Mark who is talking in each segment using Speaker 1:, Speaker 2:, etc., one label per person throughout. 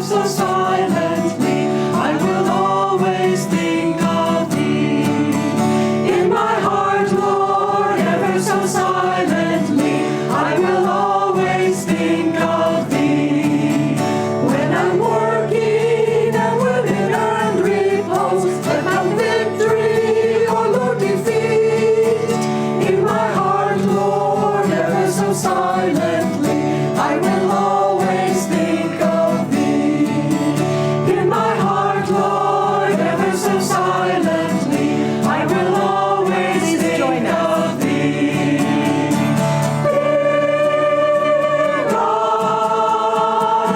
Speaker 1: so silently, I will always think of thee. In my heart, Lord, ever so silently, I will always think of thee. When I'm working and within earned repose, let my victory or Lord defeat. In my heart, Lord, ever so silently, I will always think of thee. In my heart, Lord, ever so silently, I will always think of thee. Dear God,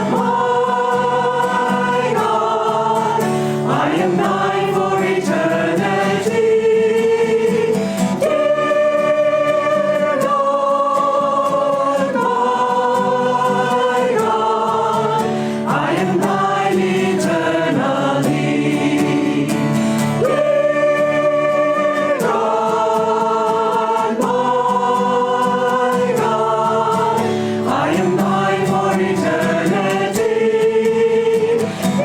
Speaker 1: my God, I am thine for eternity. Dear Lord, my God, I am thine eternally. Dear God, my God, I am thine for eternity.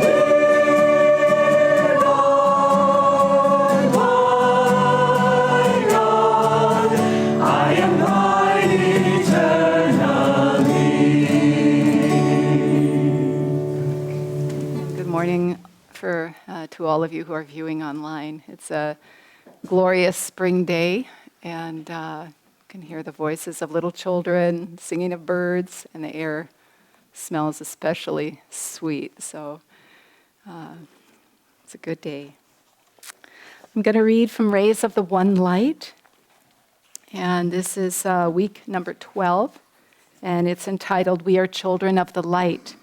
Speaker 1: Dear Lord, my God, I am thine eternally.
Speaker 2: Good morning to all of you who are viewing online. It's a glorious spring day, and you can hear the voices of little children, singing of birds, and the air smells especially sweet. So it's a good day. I'm going to read from Rays of the One Light, and this is week number 12, and it's entitled, We Are Children of the Light.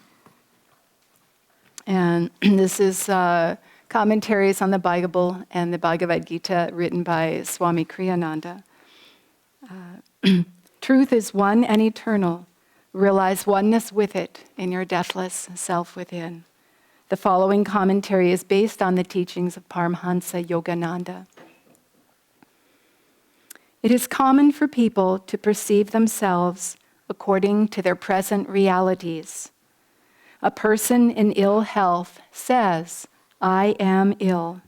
Speaker 2: And this is commentaries on the Bible and the Bhagavad Gita written by Swami Kriyananda. Truth is one and eternal. Realize oneness with it in your deathless self within. The following commentary is based on the teachings of Paramhansa Yogananda. It is common for people to perceive themselves according to their present realities. A person in ill health says, I am ill.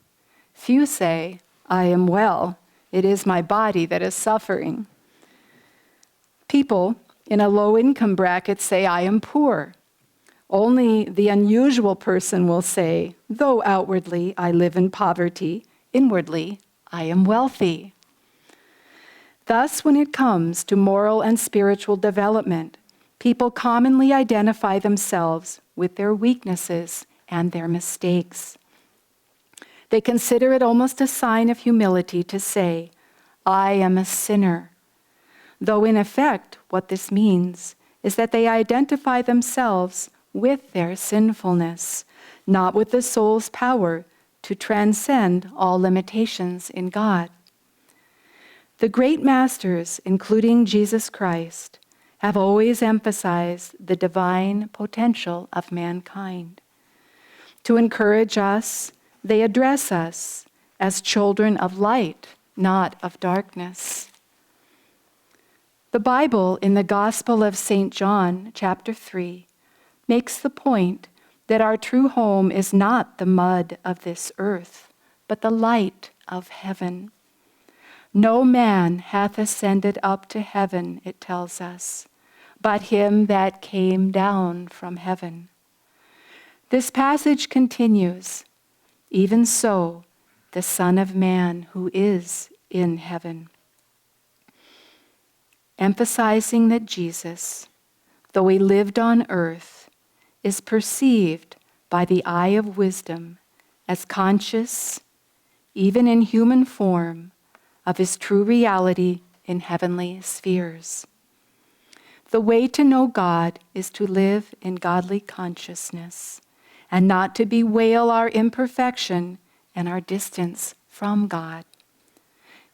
Speaker 2: Few say, I am well. It is my body that is suffering. People in a low-income bracket say, I am poor. Only the unusual person will say, though outwardly I live in poverty, inwardly I am wealthy. Thus, when it comes to moral and spiritual development, people commonly identify themselves with their weaknesses and their mistakes. They consider it almost a sign of humility to say, I am a sinner. Though in effect, what this means is that they identify themselves with their sinfulness, not with the soul's power to transcend all limitations in God. The great masters, including Jesus Christ, have always emphasized the divine potential of mankind. To encourage us, they address us as children of light, not of darkness. The Bible in the Gospel of St. John, chapter 3, makes the point that our true home is not the mud of this earth, but the light of heaven. No man hath ascended up to heaven, it tells us, but him that came down from heaven. This passage continues, even so, the Son of Man who is in heaven. Emphasizing that Jesus, though he lived on earth, is perceived by the eye of wisdom as conscious, even in human form, of his true reality in heavenly spheres. The way to know God is to live in godly consciousness and not to bewail our imperfection and our distance from God.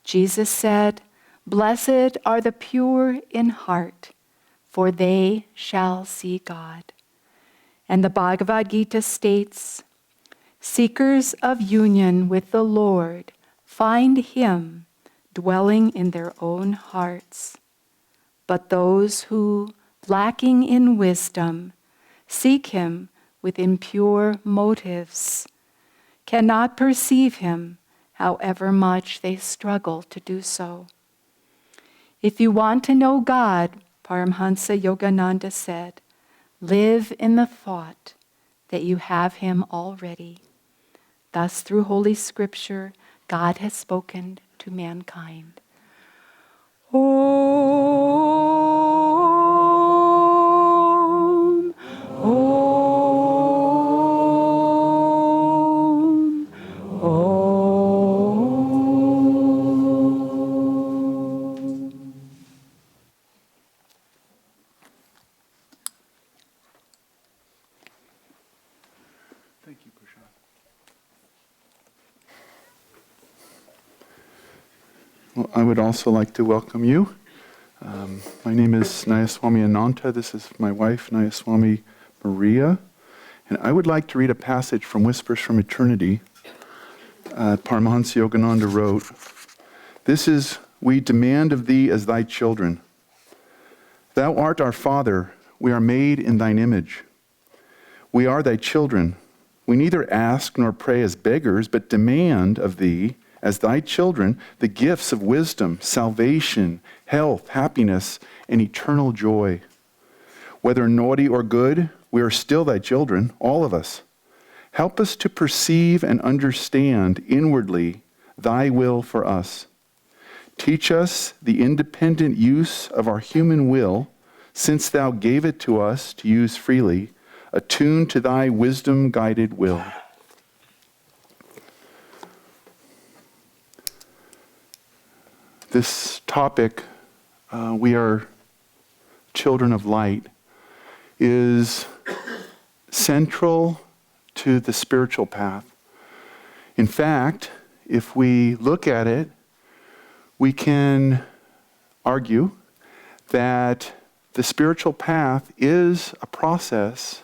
Speaker 2: Jesus said, Blessed are the pure in heart, for they shall see God. And the Bhagavad Gita states, Seekers of union with the Lord find him dwelling in their own hearts. But those who, lacking in wisdom, seek him with impure motives cannot perceive him, however much they struggle to do so. If you want to know God, Paramhansa Yogananda said, live in the thought that you have him already. Thus, through Holy Scripture, God has spoken to mankind. Om, Om, Om.
Speaker 3: Thank you, Prashant. Well, I would also like to welcome you. My name is Nayaswami Ananda. This is my wife, Nayaswami Maria. And I would like to read a passage from Whispers from Eternity. Paramahansa Yogananda wrote, "This is, we demand of thee as thy children. Thou art our Father. We are made in thine image. We are thy children. We neither ask nor pray as beggars, but demand of thee, as thy children, the gifts of wisdom, salvation, health, happiness, and eternal joy. Whether naughty or good, we are still thy children, all of us. Help us to perceive and understand inwardly thy will for us. Teach us the independent use of our human will, since thou gave it to us to use freely, attuned to thy wisdom-guided will." This topic, we are children of light, is central to the spiritual path. In fact, if we look at it, we can argue that the spiritual path is a process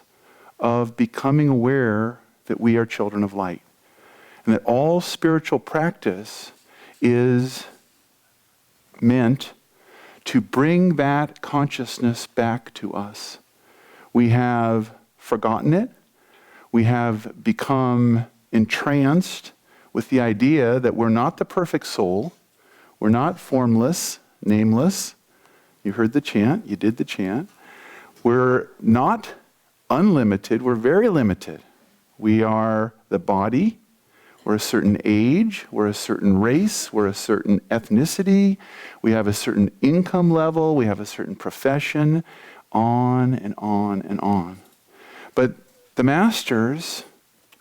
Speaker 3: of becoming aware that we are children of light. And that all spiritual practice is meant to bring that consciousness back to us. We have forgotten it. We have become entranced with the idea that we're not the perfect soul. We're not formless, nameless. You heard the chant. You did the chant. We're not unlimited. We're very limited. We are the body. We're a certain age, we're a certain race, we're a certain ethnicity, we have a certain income level, we have a certain profession, on and on and on. But the masters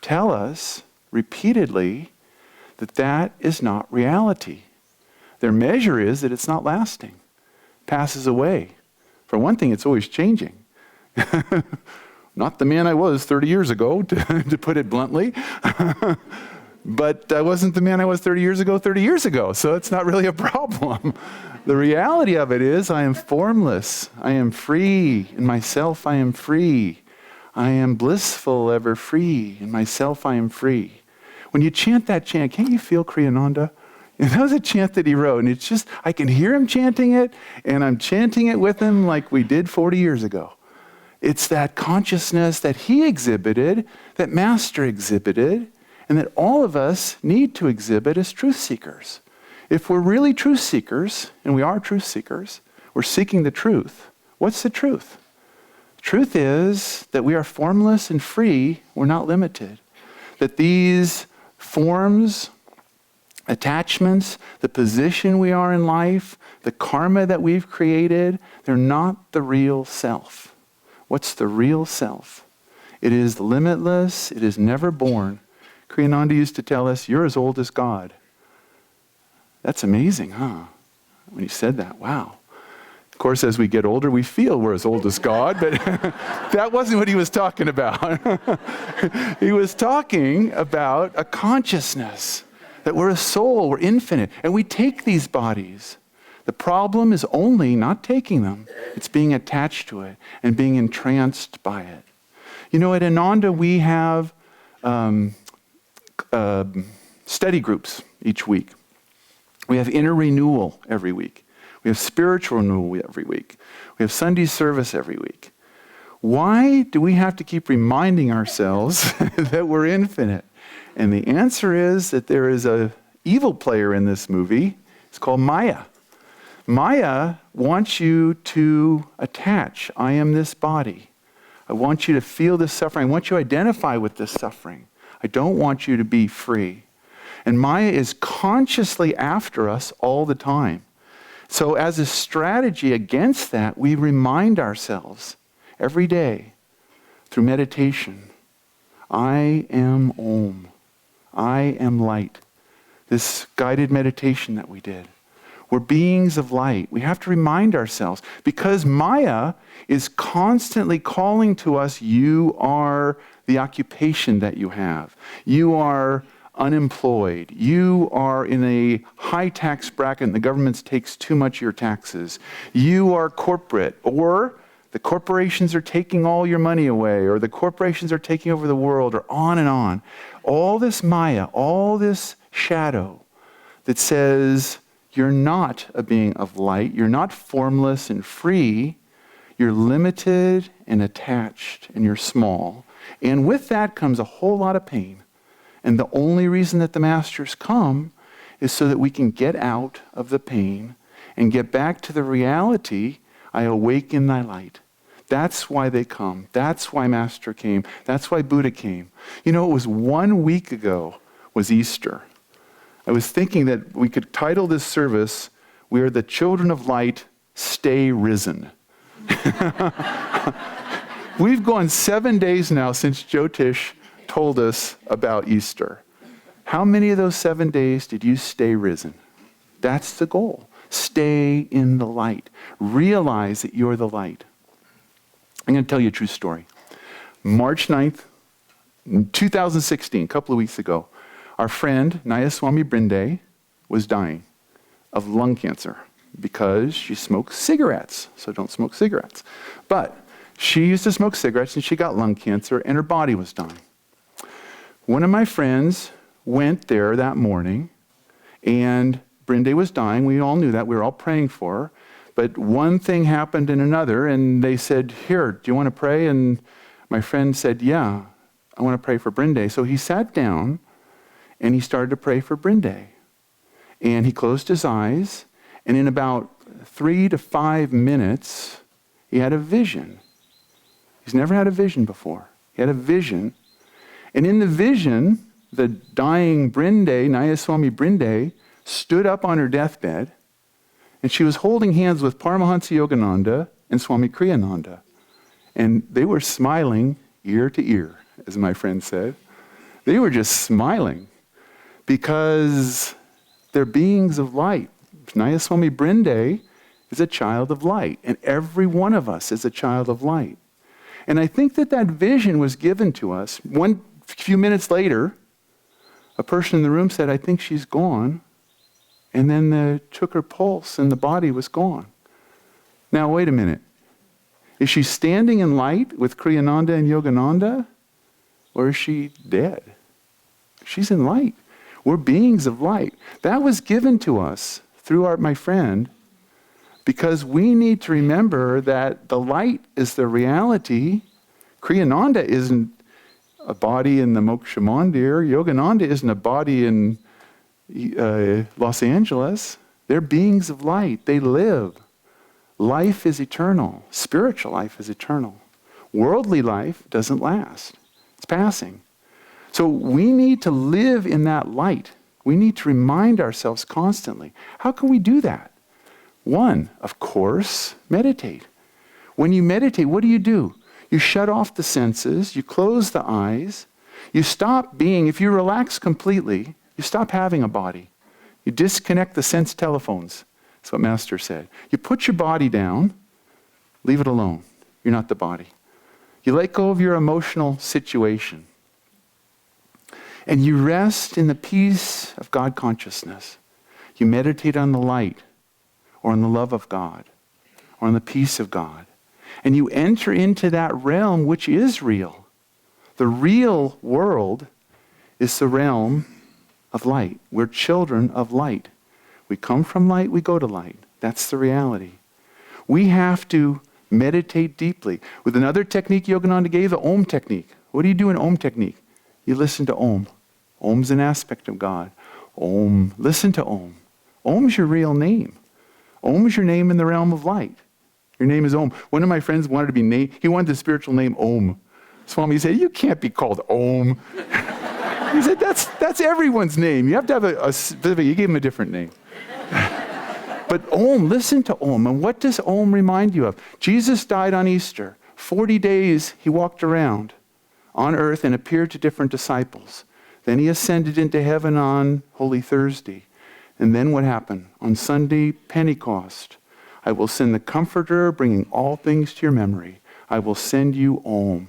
Speaker 3: tell us repeatedly that that is not reality. Their measure is that it's not lasting, passes away. For one thing, it's always changing. Not the man I was 30 years ago, to put it bluntly. But I wasn't the man I was 30 years ago, so it's not really a problem. The reality of it is I am formless. I am free. In myself I am free. I am blissful, ever free. In myself I am free. When you chant that chant, can't you feel Kriyananda? And that was a chant that he wrote, and it's just, I can hear him chanting it, and I'm chanting it with him like we did 40 years ago. It's that consciousness that he exhibited, that Master exhibited, and that all of us need to exhibit as truth seekers. If we're really truth seekers, and we are truth seekers, we're seeking the truth. What's the truth? The truth is that we are formless and free, we're not limited. That these forms, attachments, the position we are in life, the karma that we've created, they're not the real self. What's the real self? It is limitless, it is never born. Kriyananda used to tell us, you're as old as God. That's amazing, huh? When he said that, wow. Of course, as we get older, we feel we're as old as God, but that wasn't what he was talking about. He was talking about a consciousness, that we're a soul, we're infinite, and we take these bodies. The problem is only not taking them. It's being attached to it and being entranced by it. You know, at Ananda, we have study groups each week. We have inner renewal every week. We have spiritual renewal every week. We have Sunday service every week. Why do we have to keep reminding ourselves that we're infinite? And the answer is that there is an evil player in this movie. It's called Maya. Maya wants you to attach. I am this body. I want you to feel this suffering. I want you to identify with this suffering. I don't want you to be free. And Maya is consciously after us all the time. So as a strategy against that, we remind ourselves every day through meditation, I am Om. I am light. This guided meditation that we did. We're beings of light. We have to remind ourselves because Maya is constantly calling to us, you are the occupation that you have. You are unemployed. You are in a high tax bracket and the government takes too much of your taxes. You are corporate, or the corporations are taking all your money away, or the corporations are taking over the world, or on and on. All this Maya, all this shadow that says you're not a being of light, you're not formless and free, you're limited and attached, and you're small. And with that comes a whole lot of pain. And the only reason that the masters come is so that we can get out of the pain and get back to the reality, I awaken thy light. That's why they come. That's why Master came. That's why Buddha came. You know, it was 1 week ago was Easter. I was thinking that we could title this service, We Are the Children of Light, Stay Risen. We've gone 7 days now since Jyotish told us about Easter. How many of those 7 days did you stay risen? That's the goal. Stay in the light. Realize that you're the light. I'm going to tell you a true story. March 9th, 2016, a couple of weeks ago, our friend Nayaswami Brinde was dying of lung cancer because she smoked cigarettes. So don't smoke cigarettes. But she used to smoke cigarettes and she got lung cancer and her body was dying. One of my friends went there that morning and Brinde was dying. We all knew that. We were all praying for her. But one thing happened and another, and they said, here, do you want to pray? And my friend said, yeah, I want to pray for Brinde. So he sat down and he started to pray for Brinde. And he closed his eyes, and in about 3 to 5 minutes, he had a vision. He's never had a vision before. He had a vision. And in the vision, the dying Brinde, Nayaswami Brinde, stood up on her deathbed, and she was holding hands with Paramahansa Yogananda and Swami Kriyananda. And they were smiling ear to ear, as my friend said. They were just smiling because they're beings of light. Nayaswami Brinde is a child of light, and every one of us is a child of light. And I think that that vision was given to us. One few minutes later, a person in the room said, I think she's gone. And then they took her pulse and the body was gone. Now, wait a minute. Is she standing in light with Kriyananda and Yogananda? Or is she dead? She's in light. We're beings of light. That was given to us through my friend because we need to remember that the light is the reality. Kriyananda isn't a body in the Moksha Mandir. Yogananda isn't a body in Los Angeles. They're beings of light. They live. Life is eternal. Spiritual life is eternal. Worldly life doesn't last. It's passing. So we need to live in that light. We need to remind ourselves constantly. How can we do that? One, of course, meditate. When you meditate, what do? You shut off the senses. You close the eyes. You stop being, if you relax completely, you stop having a body. You disconnect the sense telephones. That's what Master said. You put your body down, leave it alone. You're not the body. You let go of your emotional situation. And you rest in the peace of God consciousness. You meditate on the light, or on the love of God, or on the peace of God. And you enter into that realm which is real. The real world is the realm of light. We're children of light. We come from light, we go to light. That's the reality. We have to Meditate deeply. With another technique Yogananda gave, the Om technique. What do you do in Om technique? You listen to Om. Om's an aspect of God. Om. Listen to Om. Om's your real name. Om is your name in the realm of light. Your name is Om. One of my friends wanted to be named, he wanted the spiritual name Om. Swami said, you can't be called Om. He said, that's everyone's name. You have to have a specific, you gave him a different name. But Om, listen to Om. And what does Om remind you of? Jesus died on Easter. 40 days he walked around on earth and appeared to different disciples. Then he ascended into heaven on Holy Thursday. And then what happened? On Sunday, Pentecost, I will send the Comforter, bringing all things to your memory. I will send you Om.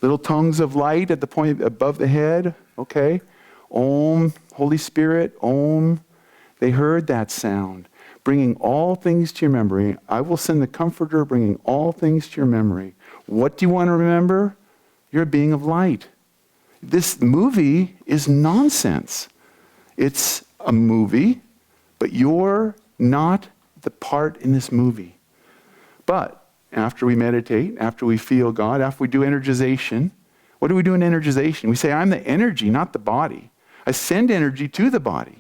Speaker 3: Little tongues of light at the point above the head, okay? Om, Holy Spirit, Om. They heard that sound, bringing all things to your memory. I will send the Comforter, bringing all things to your memory. What do you want to remember? You're a being of light. This movie is nonsense. It's a movie, but you're not the part in this movie. But after we meditate, after we feel God, after we do energization, what do we do in energization? We say, I'm the energy, not the body. I send energy to the body.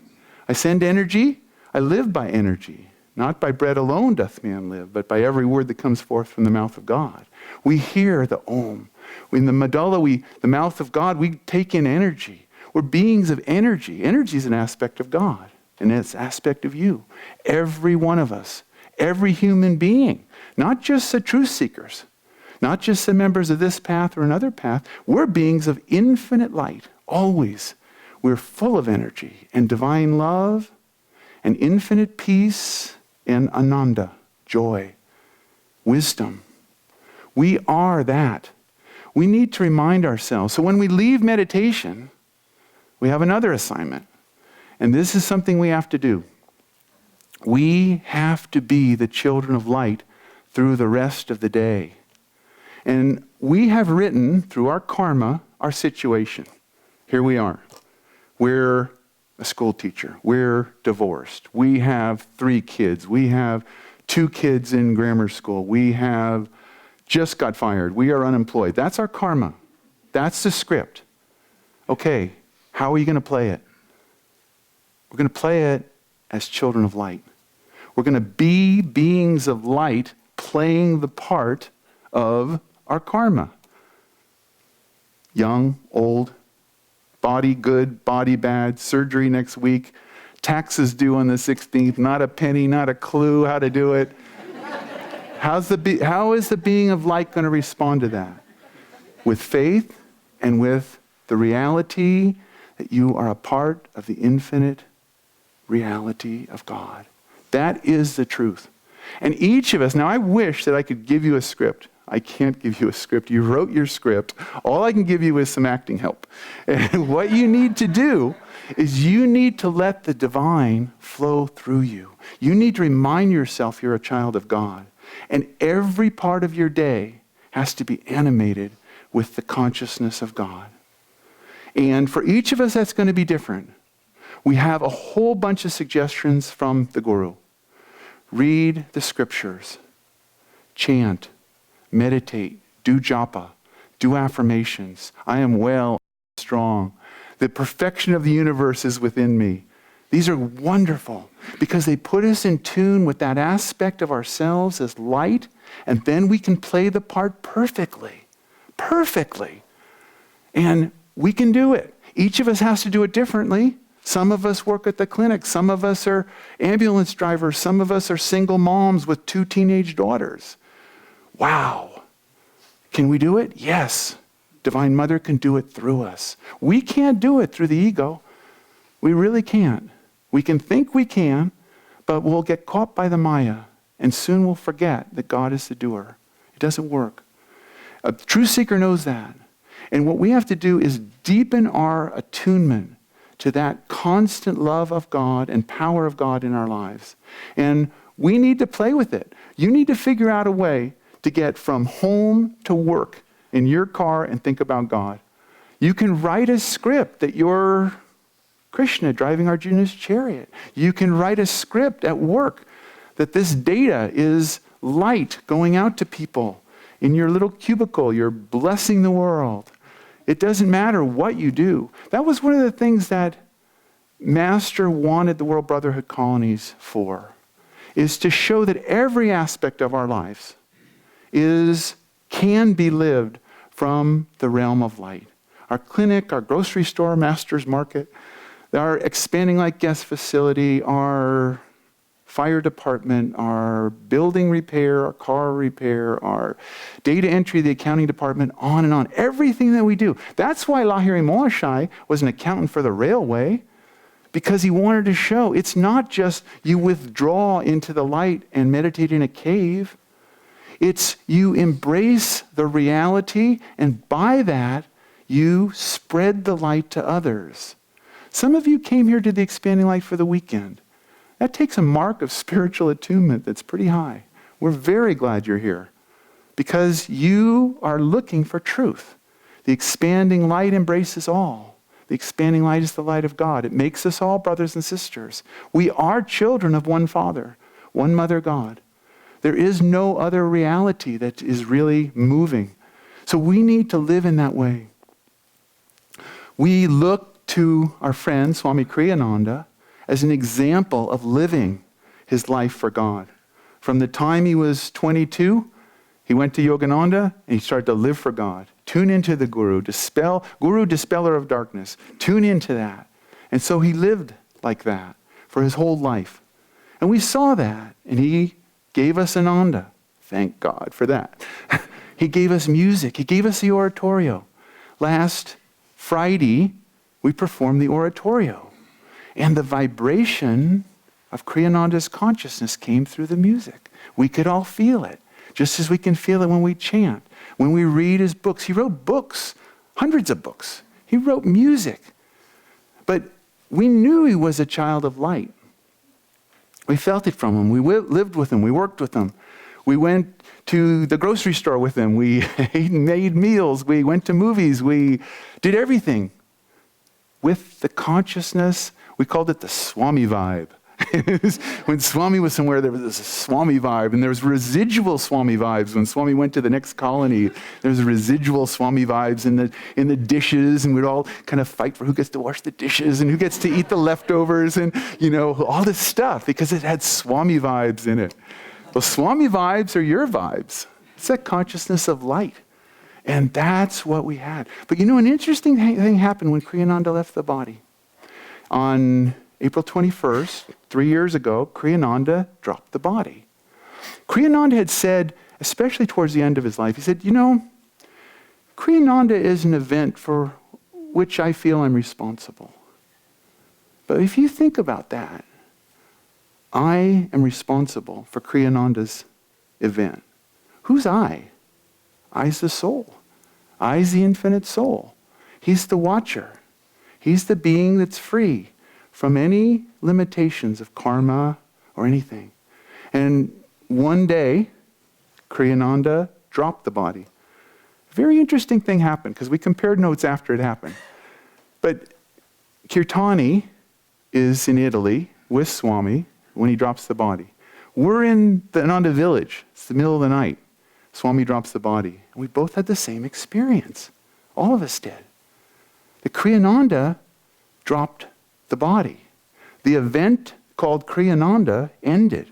Speaker 3: I send energy, I live by energy. Not by bread alone doth man live, but by every word that comes forth from the mouth of God. We hear the Om. In the medulla, the mouth of God, we take in energy. We're beings of energy. Energy is an aspect of God, and it's an aspect of you. Every one of us, every human being, not just the truth seekers, not just the members of this path or another path. We're beings of infinite light, always. We're full of energy and divine love and infinite peace and Ananda, joy, wisdom. We are that. We need to remind ourselves. So when we leave meditation, we have another assignment. And this is something we have to do. We have to be the children of light through the rest of the day. And we have written through our karma, our situation. Here we are. We're a school teacher. We're divorced. We have 3 kids. We have 2 kids in grammar school. We have just got fired. We are unemployed. That's our karma. That's the script. Okay, how are you going to play it? We're going to play it as children of light. We're going to be beings of light playing the part of our karma. Young, old, body good, body bad, surgery next week, taxes due on the 16th, not a penny, not a clue how to do it. How is the being of light going to respond to that? With faith and with the reality that you are a part of the infinite reality of God. That is the truth. And each of us, now I wish that I could give you a script. I can't give you a script. You wrote your script. All I can give you is some acting help. And what you need to do is you need to let the divine flow through you. You need to remind yourself you're a child of God. And every part of your day has to be animated with the consciousness of God. And for each of us, that's going to be different. We have a whole bunch of suggestions from the Guru. Read the scriptures, chant, meditate, do japa, do affirmations. I am well, strong. The perfection of the universe is within me. These are wonderful because they put us in tune with that aspect of ourselves as light, and then we can play the part perfectly. Perfectly. And we can do it. Each of us has to do it differently. Some of us work at the clinic. Some of us are ambulance drivers. Some of us are single moms with 2 teenage daughters. Wow. Can we do it? Yes. Divine Mother can do it through us. We can't do it through the ego. We really can't. We can think we can, but we'll get caught by the Maya, and soon we'll forget that God is the doer. It doesn't work. A true seeker knows that. And what we have to do is deepen our attunement to that constant love of God and power of God in our lives. And we need to play with it. You need to figure out a way to get from home to work in your car and think about God. You can write a script that you're Krishna driving Arjuna's chariot. You can write a script at work that this data is light going out to people. In your little cubicle, you're blessing the world. It doesn't matter what you do. That was one of the things that Master wanted the World Brotherhood colonies for, is to show that every aspect of our lives can be lived from the realm of light. Our clinic, our grocery store, Master's Market, our expanding light guest facility, our fire department, our building repair, our car repair, our data entry, the accounting department, on and on. Everything that we do. That's why Lahiri Moashai was an accountant for the railway, because he wanted to show it's not just you withdraw into the light and meditate in a cave. It's you embrace the reality, and by that, you spread the light to others. Some of you came here to the Expanding Light for the weekend. That takes a mark of spiritual attunement that's pretty high. We're very glad you're here because you are looking for truth. The expanding light embraces all. The expanding light is the light of God. It makes us all brothers and sisters. We are children of one Father, one Mother God. There is no other reality that is really moving. So we need to live in that way. We look to our friend, Swami Kriyananda, as an example of living his life for God. From the time he was 22, he went to Yogananda and he started to live for God. Tune into the Guru, dispeller of darkness. Tune into that. And so he lived like that for his whole life. And we saw that, and he gave us Ananda. Thank God for that. He gave us music. He gave us the oratorio. Last Friday, we performed the oratorio. And the vibration of Kriyananda's consciousness came through the music. We could all feel it, just as we can feel it when we chant, when we read his books. He wrote books, hundreds of books. He wrote music. But we knew he was a child of light. We felt it from him. We lived with him. We worked with him. We went to the grocery store with him. We made meals. We went to movies. We did everything with the consciousness. We called it the Swami vibe. When Swami was somewhere, there was this Swami vibe, and there was residual Swami vibes. When Swami went to the next colony, there was residual Swami vibes in the dishes, and we'd all kind of fight for who gets to wash the dishes and who gets to eat the leftovers, and all this stuff, because it had Swami vibes in it. Well, Swami vibes are your vibes. It's that consciousness of light. And that's what we had. But an interesting thing happened when Kriyananda left the body. On April 21st, 3 years ago, Kriyananda dropped the body. Kriyananda had said, especially towards the end of his life, he said, Kriyananda is an event for which I feel I'm responsible. But if you think about that, I am responsible for Kriyananda's event. Who's I? I's the soul. I's the infinite soul. He's the watcher. He's the being that's free from any limitations of karma or anything. And one day, Kriyananda dropped the body. A very interesting thing happened, because we compared notes after it happened. But Kirtani is in Italy with Swami when he drops the body. We're in the Ananda village. It's the middle of the night. Swami drops the body. And we both had the same experience. All of us did. The Kriyananda dropped the body. The event called Kriyananda ended.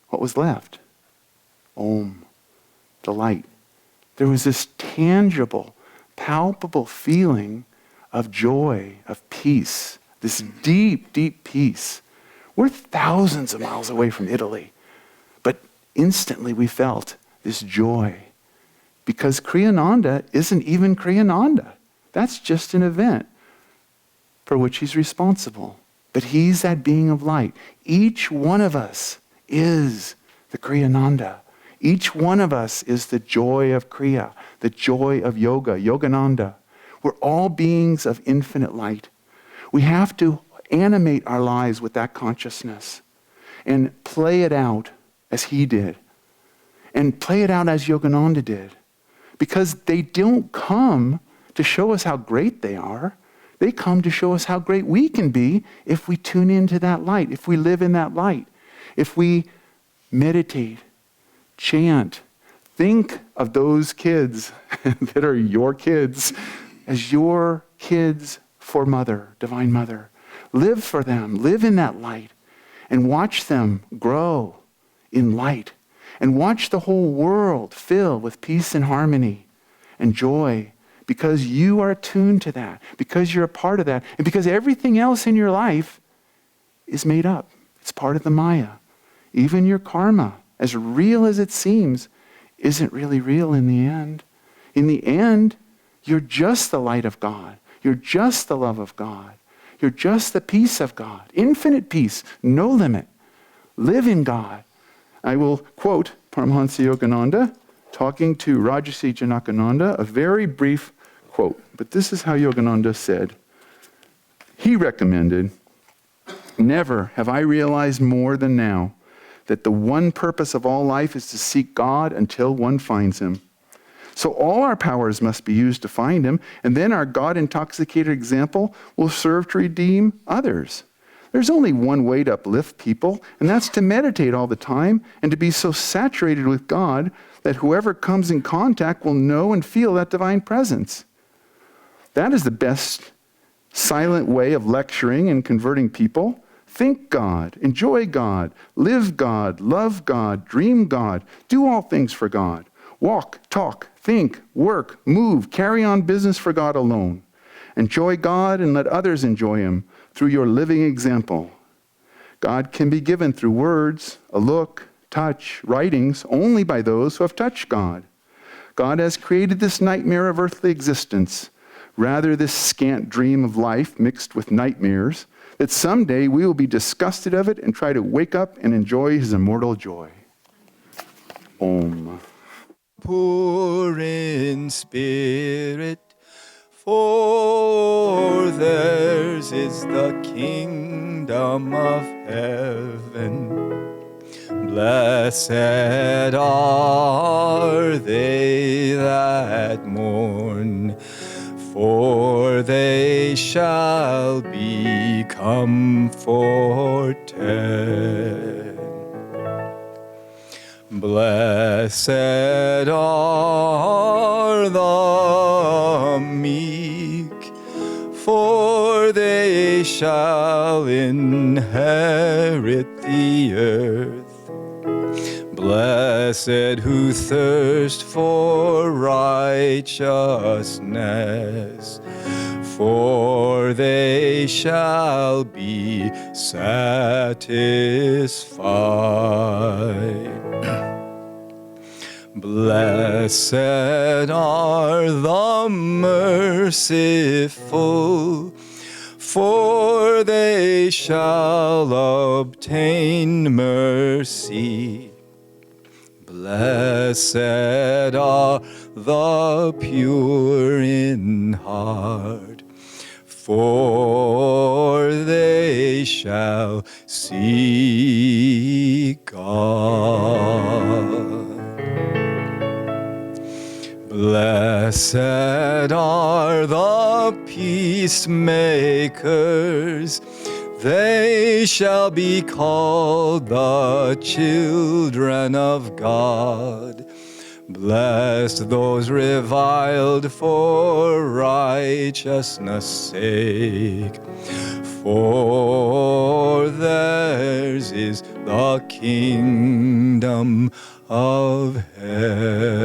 Speaker 3: What was left? Om, the light. There was this tangible, palpable feeling of joy, of peace, this deep, deep peace. We're thousands of miles away from Italy, but instantly we felt this joy, because Kriyananda isn't even Kriyananda. That's just an event for which he's responsible. But he's that being of light. Each one of us is the Kriyananda. Each one of us is the joy of Kriya, the joy of yoga, Yogananda. We're all beings of infinite light. We have to animate our lives with that consciousness and play it out as he did. And play it out as Yogananda did. Because they don't come to show us how great they are. They come to show us how great we can be if we tune into that light, if we live in that light, if we meditate chant. Think of those kids that are your kids as your kids for Mother, Divine Mother. Live for them. Live in that light. And watch them grow in light. And watch the whole world fill with peace and harmony and joy, because you are attuned to that, because you're a part of that, and because everything else in your life is made up. It's part of the Maya. Even your karma, as real as it seems, isn't really real in the end. In the end, you're just the light of God. You're just the love of God. You're just the peace of God. Infinite peace, no limit. Live in God. I will quote Paramahansa Yogananda talking to Rajarsi Janakananda, a very brief quote. But this is how Yogananda said. He recommended, "Never have I realized more than now that the one purpose of all life is to seek God until one finds him. So all our powers must be used to find him, and then our God-intoxicated example will serve to redeem others. There's only one way to uplift people, and that's to meditate all the time and to be so saturated with God that whoever comes in contact will know and feel that divine presence. That is the best silent way of lecturing and converting people. Think God, enjoy God, live God, love God, dream God, do all things for God. Walk, talk, think, work, move, carry on business for God alone. Enjoy God and let others enjoy him through your living example. God can be given through words, a look, touch, writings, only by those who have touched God. God has created this nightmare of earthly existence, rather this scant dream of life mixed with nightmares, that someday we will be disgusted of it and try to wake up and enjoy his immortal joy." Om.
Speaker 4: Poor in spirit, for theirs is the kingdom of heaven. Blessed are they that mourn, for they shall be comforted. Blessed are the meek, for they shall inherit the earth. Blessed who thirst for righteousness, for they shall be satisfied. Blessed are the merciful, for they shall obtain mercy. Blessed are the pure in heart, for they shall see God. Blessed are the peacemakers, they shall be called the children of God. Blessed those reviled for righteousness' sake, for theirs is the kingdom of heaven.